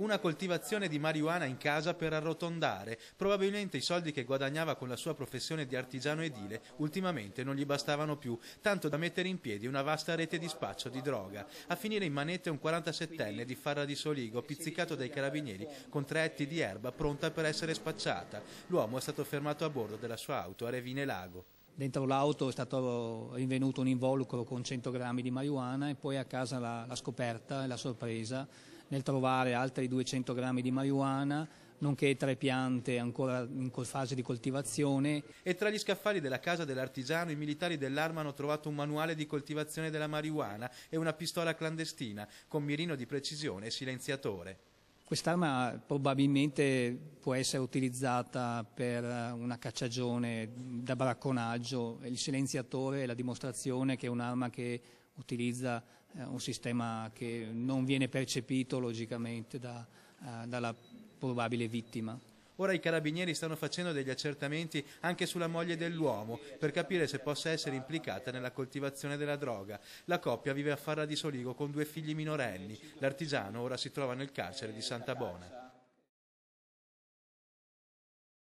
Una coltivazione di marijuana in casa per arrotondare. Probabilmente i soldi che guadagnava con la sua professione di artigiano edile ultimamente non gli bastavano più, tanto da mettere in piedi una vasta rete di spaccio di droga. A finire in manette un 47enne di Farra di Soligo, pizzicato dai carabinieri con 3 etti di erba pronta per essere spacciata. L'uomo è stato fermato a bordo della sua auto a Revine Lago. Dentro l'auto è stato rinvenuto un involucro con 100 grammi di marijuana e poi a casa la scoperta e la sorpresa nel trovare altri 200 grammi di marijuana, nonché 3 piante ancora in fase di coltivazione. E tra gli scaffali della casa dell'artigiano i militari dell'arma hanno trovato un manuale di coltivazione della marijuana e una pistola clandestina con mirino di precisione e silenziatore. Quest'arma probabilmente può essere utilizzata per una cacciagione da bracconaggio. Il silenziatore è la dimostrazione che è un'arma che utilizza un sistema che non viene percepito logicamente dalla probabile vittima. Ora i carabinieri stanno facendo degli accertamenti anche sulla moglie dell'uomo per capire se possa essere implicata nella coltivazione della droga. La coppia vive a Farra di Soligo con 2 figli minorenni. L'artigiano ora si trova nel carcere di Santa Bona.